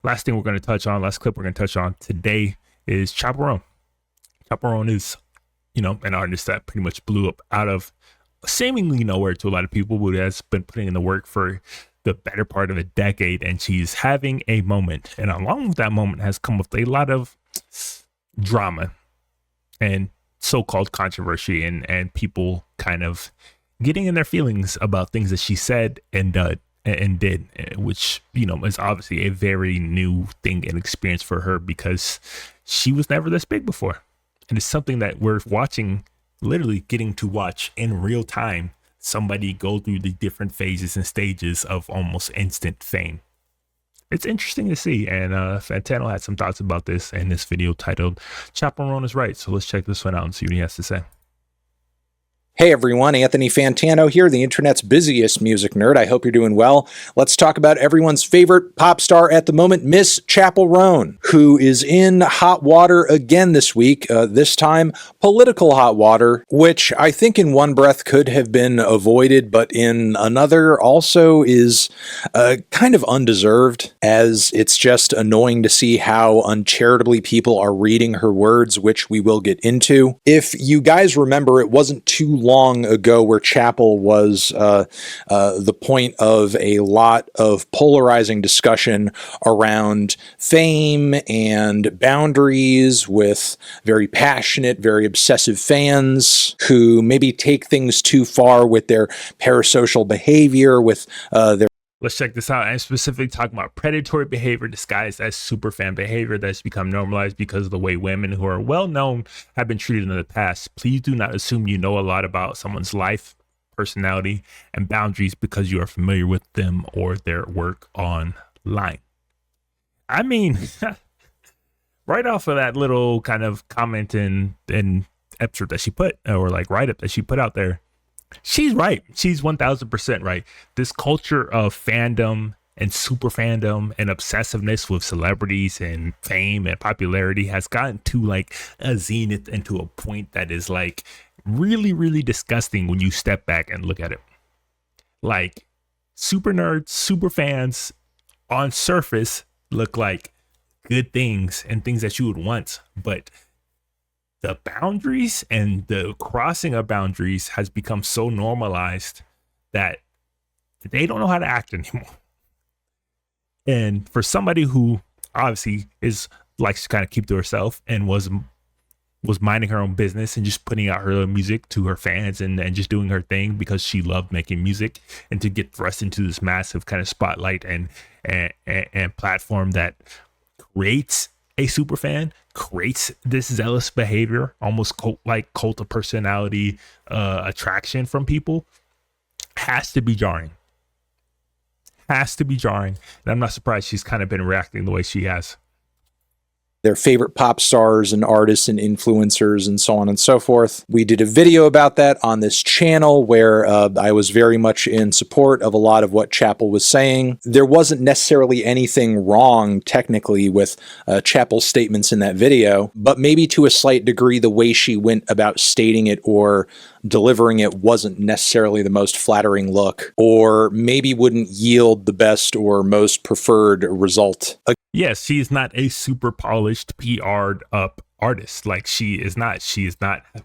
Last thing we're going to touch on, last clip we're going to touch on today is Chaperone. Chaperone is, an artist that pretty much blew up out of seemingly nowhere to a lot of people, who has been putting in the work for the better part of a decade, and she's having a moment. And along with that moment has come with a lot of drama and so-called controversy, and people kind of getting in their feelings about things that she said and did, which is obviously a very new thing and experience for her, because she was never this big before, and it's something that we're watching, literally getting to watch in real time, somebody go through the different phases and stages of almost instant fame. It's interesting to see, and Fantano had some thoughts about this in this video titled "Chaperone is Right." So let's check this one out and see what he has to say. Hey everyone, Anthony Fantano here, the internet's busiest music nerd. I hope you're doing well. Let's talk about everyone's favorite pop star at the moment, Miss Chaperone, who is in hot water again this week, this time political hot water, which I think in one breath could have been avoided, but in another also is kind of undeserved, as it's just annoying to see how uncharitably people are reading her words, which we will get into. If you guys remember, it wasn't too long ago where Chappell was the point of a lot of polarizing discussion around fame and boundaries, with very passionate, very obsessive fans who maybe take things too far with their parasocial behavior, with their Let's check this out. I'm specifically talking about predatory behavior disguised as superfan behavior that's become normalized because of the way women who are well known have been treated in the past. Please do not assume you know a lot about someone's life, personality, and boundaries because you are familiar with them or their work online. I mean, right off of that little kind of comment and excerpt that she put, or like write up that she put out there, she's right. She's 1000% right. This culture of fandom and super fandom and obsessiveness with celebrities and fame and popularity has gotten to like a zenith, and to a point that is like really, really disgusting when you step back and look at it. Like, super nerds, super fans on surface look like good things and things that you would want, but the boundaries and the crossing of boundaries has become so normalized that they don't know how to act anymore. And for somebody who obviously likes to kind of keep to herself and was minding her own business and just putting out her music to her fans and just doing her thing because she loved making music, and to get thrust into this massive kind of spotlight and platform that creates a super fan, creates this zealous behavior, almost cult of personality attraction from people, has to be jarring. And I'm not surprised she's kind of been reacting the way she has. Their favorite pop stars and artists and influencers and so on and so forth. We did a video about that on this channel where I was very much in support of a lot of what Chappell was saying. There wasn't necessarily anything wrong technically with Chappell's statements in that video, but maybe to a slight degree the way she went about stating it or delivering it wasn't necessarily the most flattering look, or maybe wouldn't yield the best or most preferred result. Yes, she's not a super polished, PR'd up artist. Like, she is not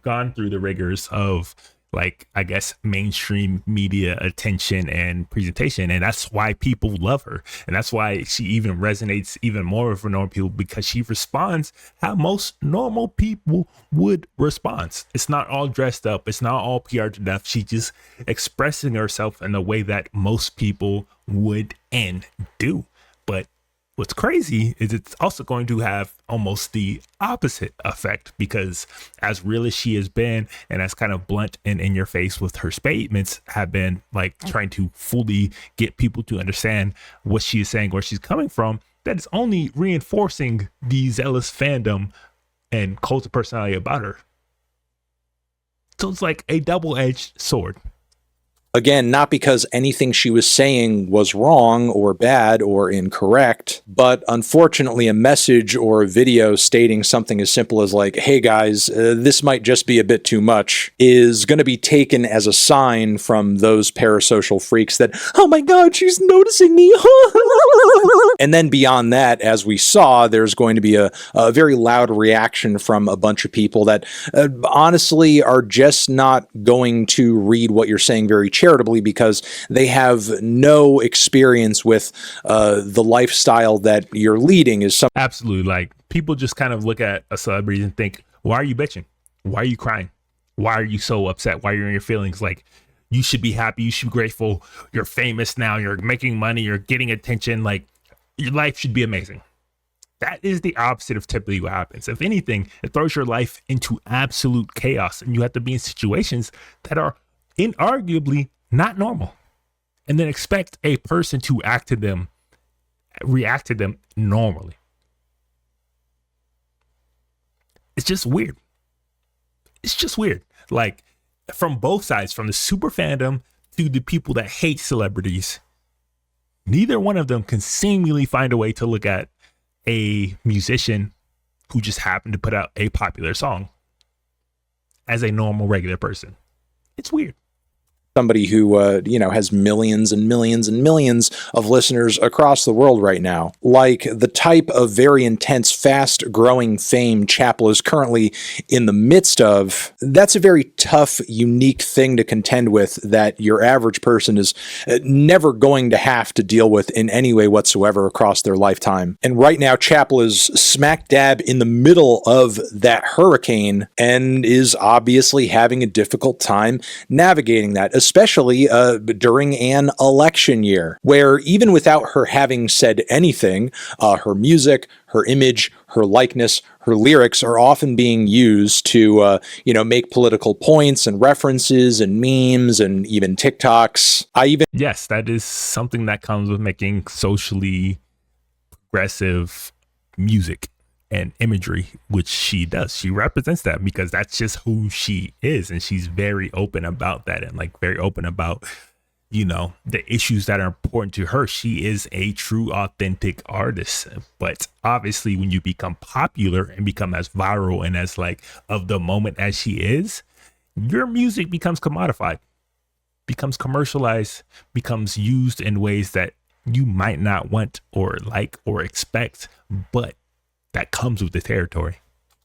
gone through the rigors of, like, I guess, mainstream media attention and presentation. And that's why people love her. And that's why she even resonates even more with normal people, because she responds how most normal people would respond. It's not all dressed up. It's not all PR to death. She's just expressing herself in a way that most people would and do. But what's crazy is it's also going to have almost the opposite effect, because as real as she has been and as kind of blunt and in your face with her statements have been, like trying to fully get people to understand what she is saying, where she's coming from, that is only reinforcing the zealous fandom and cult of personality about her. So it's like a double-edged sword. Again, not because anything she was saying was wrong or bad or incorrect, but unfortunately a message or a video stating something as simple as like, hey guys, this might just be a bit too much, is going to be taken as a sign from those parasocial freaks that, oh my god, she's noticing me. And then beyond that, as we saw, there's going to be a very loud reaction from a bunch of people that honestly are just not going to read what you're saying very charitably because they have no experience with the lifestyle that you're leading. Absolutely. Like, people just kind of look at a celebrity and think, why are you bitching? Why are you crying? Why are you so upset? Why are you in your feelings? Like, you should be happy. You should be grateful. You're famous now. You're making money. You're getting attention. Like, your life should be amazing. That is the opposite of typically what happens. If anything, it throws your life into absolute chaos, and you have to be in situations that are inarguably not normal, and then expect a person to react to them normally. It's just weird. It's just weird. Like, from both sides, from the super fandom to the people that hate celebrities, neither one of them can seemingly find a way to look at a musician who just happened to put out a popular song as a normal, regular person. It's weird. Somebody who, has millions and millions and millions of listeners across the world right now. Like the type of very intense, fast-growing fame Chappell is currently in the midst of, that's a very tough, unique thing to contend with that your average person is never going to have to deal with in any way whatsoever across their lifetime. And right now, Chappell is smack dab in the middle of that hurricane and is obviously having a difficult time navigating that, especially during an election year, where even without her having said anything, her music, her image, her likeness, her lyrics are often being used to, make political points and references and memes and even TikToks. Yes, that is something that comes with making socially progressive music and imagery, which she does. She represents that because that's just who she is, and she's very open about that, and like very open about the issues that are important to her. She is a true authentic artist. But obviously when you become popular and become as viral and as like of the moment as she is, your music becomes commodified, becomes commercialized, becomes used in ways that you might not want or like or expect, but that comes with the territory.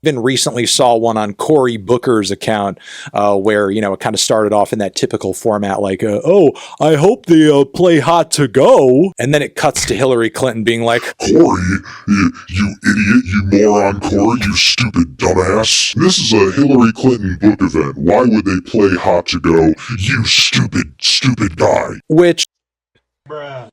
Even recently saw one on Cory Booker's account where, it kind of started off in that typical format like, I hope they play Hot to Go. And then it cuts to Hillary Clinton being like, Cory, you idiot, you moron, Cory, you stupid dumbass. This is a Hillary Clinton book event. Why would they play Hot to Go? You stupid guy. Which... Bruh.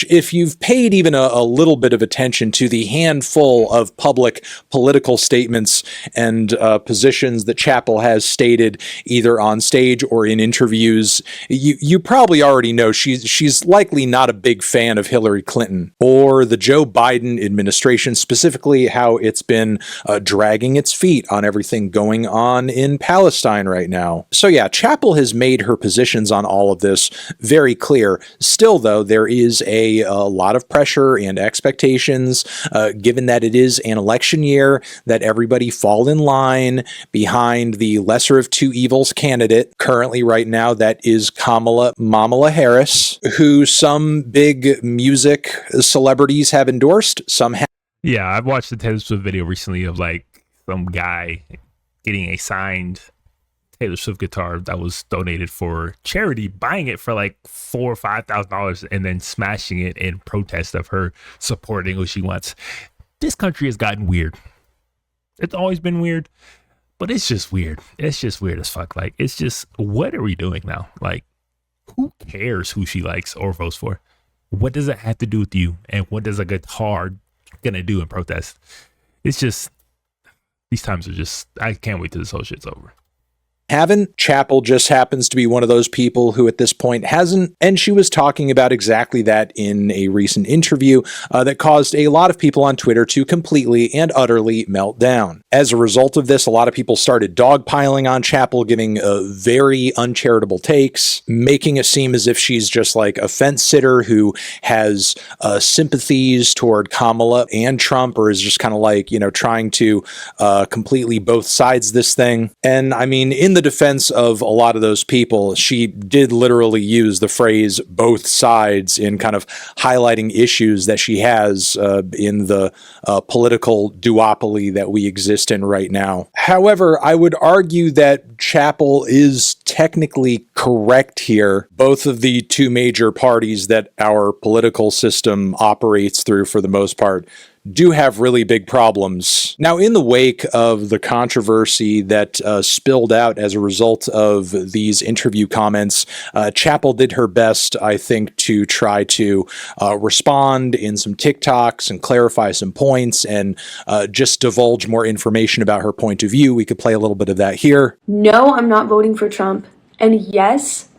If you've paid even a little bit of attention to the handful of public political statements and positions that Chappell has stated either on stage or in interviews, you probably already know she's likely not a big fan of Hillary Clinton or the Joe Biden administration, specifically how it's been dragging its feet on everything going on in Palestine right now. So yeah, Chappell has made her positions on all of this very clear. Still, though, there is a lot of pressure and expectations, given that it is an election year, that everybody fall in line behind the lesser of two evils candidate currently right now, that is Kamala Harris, who some big music celebrities have endorsed. Some have. Yeah, I've watched the Taylor Swift video recently of like some guy getting a signed Taylor Swift guitar that was donated for charity, buying it for like $4,000 or $5,000 and then smashing it in protest of her supporting who she wants. This country has gotten weird. It's always been weird, but it's just weird. It's just weird as fuck. Like, it's just, what are we doing now? Like, who cares who she likes or votes for? What does it have to do with you? And what does a guitar gonna do in protest? It's just, these times are just, I can't wait till this whole shit's over. haven't. Chappell just happens to be one of those people who at this point hasn't, and she was talking about exactly that in a recent interview that caused a lot of people on Twitter to completely and utterly melt down. As a result of this, a lot of people started dogpiling on Chappell, giving very uncharitable takes, making it seem as if she's just like a fence sitter who has sympathies toward Kamala and Trump, or is just kind of like, trying to completely both sides this thing. And I mean, in the defense of a lot of those people, she did literally use the phrase both sides in kind of highlighting issues that she has in the political duopoly that we exist in right now. However, I would argue that Chappell is technically correct here. Both of the two major parties that our political system operates through, for the most part, do have really big problems. Now, in the wake of the controversy that spilled out as a result of these interview comments, Chappell did her best, I think, to try to respond in some TikToks and clarify some points and just divulge more information about her point of view. We could play a little bit of that here. No, I'm not voting for Trump. And yes,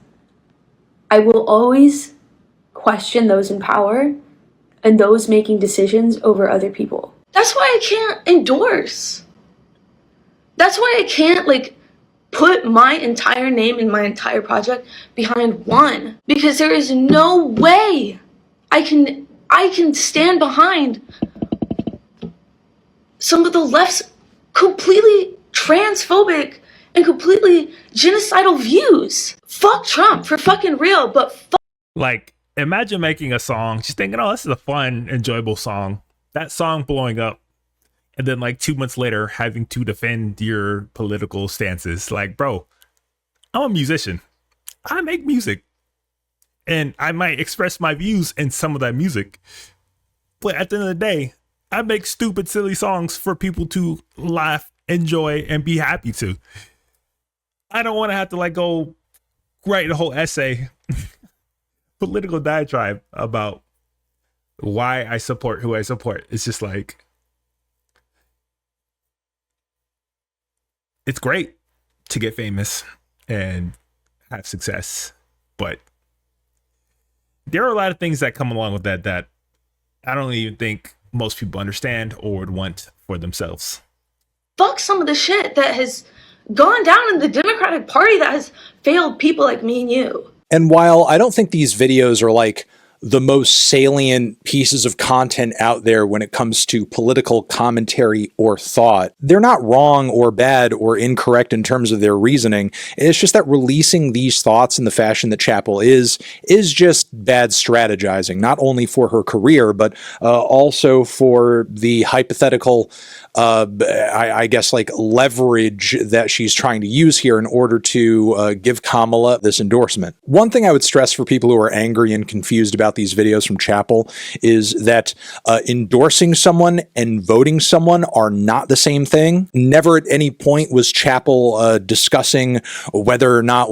I will always question those in power and those making decisions over other people. That's why I can't endorse. That's why I can't put my entire name and my entire project behind one, because there is no way I can stand behind some of the left's completely transphobic and completely genocidal views. Fuck Trump for fucking real, but imagine making a song, just thinking, oh, this is a fun, enjoyable song. That song blowing up, and then 2 months later having to defend your political stances. Bro, I'm a musician. I make music. And I might express my views in some of that music. But at the end of the day, I make stupid, silly songs for people to laugh, enjoy, and be happy to. I don't want to have to go write a whole essay political diatribe about why I support who I support. It's just it's great to get famous and have success, but there are a lot of things that come along with that I don't even think most people understand or would want for themselves. fuck some of the shit that has gone down in the Democratic Party that has failed people like me and you. And while I don't think these videos are the most salient pieces of content out there when it comes to political commentary or thought, they're not wrong or bad or incorrect in terms of their reasoning. It's just that releasing these thoughts in the fashion that Chappell is just bad strategizing, not only for her career, but also for the hypothetical I guess leverage that she's trying to use here in order to give Kamala this endorsement. One thing I would stress for people who are angry and confused about these videos from Chappell is that endorsing someone and voting someone are not the same thing. Never at any point was Chappell discussing whether or not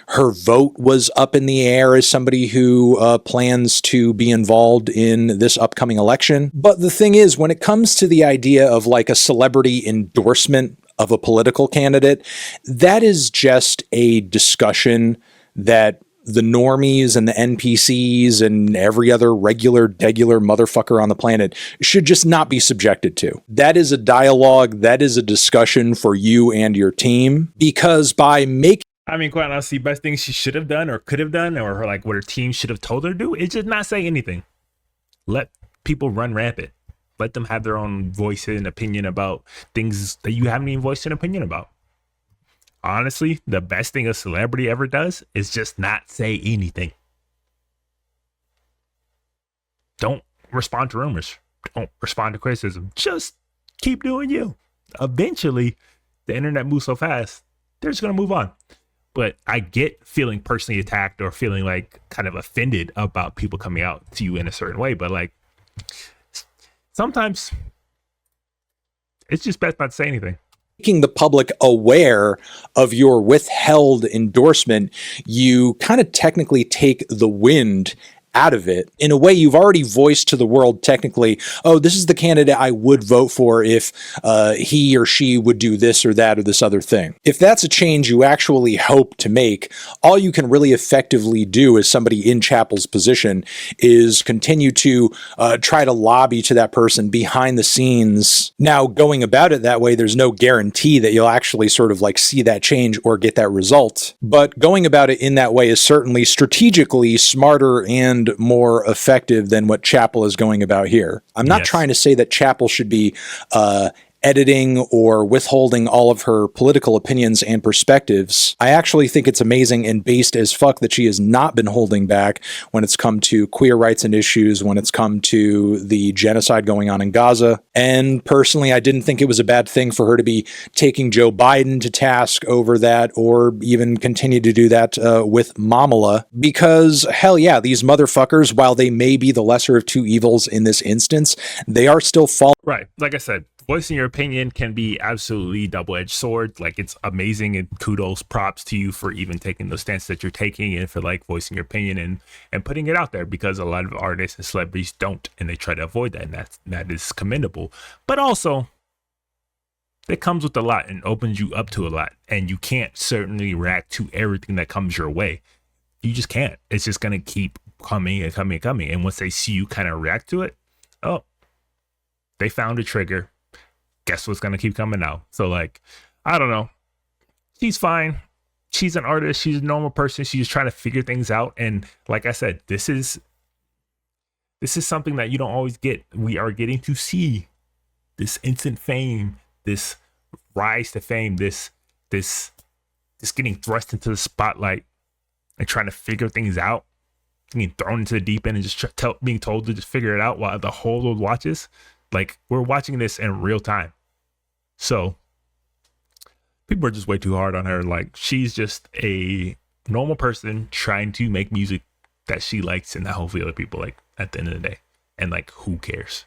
her vote was up in the air as somebody who plans to be involved in this upcoming election. But the thing is, when it comes to the idea of a celebrity endorsement of a political candidate, that is just a discussion that the normies and the NPCs and every other regular motherfucker on the planet should just not be subjected to. That is a dialogue, that is a discussion for you and your team, because by making Quite honestly, best thing she should have done or could have done, or what her team should have told her to do, is just not say anything. Let people run rampant. Let them have their own voice and opinion about things that you haven't even voiced an opinion about. Honestly, the best thing a celebrity ever does is just not say anything. Don't respond to rumors. Don't respond to criticism. Just keep doing you. Eventually, the internet moves so fast, they're just going to move on. But I get feeling personally attacked or feeling kind of offended about people coming out to you in a certain way. But sometimes it's just best not to say anything. Making the public aware of your withheld endorsement, you kind of technically take the wind out of it. In a way, you've already voiced to the world technically, oh, this is the candidate I would vote for if he or she would do this or that or this other thing. If that's a change you actually hope to make, all you can really effectively do as somebody in Chappell's position is continue to try to lobby to that person behind the scenes. Now, going about it that way, there's no guarantee that you'll actually sort of like see that change or get that result. But going about it in that way is certainly strategically smarter and more effective than what Chappell is going about here. I'm not trying to say that Chappell should be editing or withholding all of her political opinions and perspectives. I actually think it's amazing and based as fuck that she has not been holding back when it's come to queer rights and issues, when it's come to the genocide going on in Gaza. And personally, I didn't think it was a bad thing for her to be taking Joe Biden to task over that, or even continue to do that with Mamala, because hell yeah, these motherfuckers, while they may be the lesser of two evils in this instance, they are still falling. Right. Like I said, voicing your opinion can be absolutely double-edged sword. Like, it's amazing, and kudos, props to you for even taking the stance that you're taking, and for like voicing your opinion and putting it out there, because a lot of artists and celebrities don't, and they try to avoid that, and that is commendable. But also, it comes with a lot and opens you up to a lot, and you can't certainly react to everything that comes your way. You just can't. It's just gonna keep coming and coming and coming, and once they see you kind of react to it, oh, they found a trigger. Guess what's gonna keep coming out? So like, I don't know. She's fine. She's an artist. She's a normal person. She's just trying to figure things out. And like I said, this is something that you don't always get. We are getting to see this instant fame, this rise to fame, this getting thrust into the spotlight and trying to figure things out, being thrown into the deep end and just being told to just figure it out while the whole world watches. Like, we're watching this in real time. So people are just way too hard on her. Like, she's just a normal person trying to make music that she likes and that hopefully other people like at the end of the day. And like, who cares?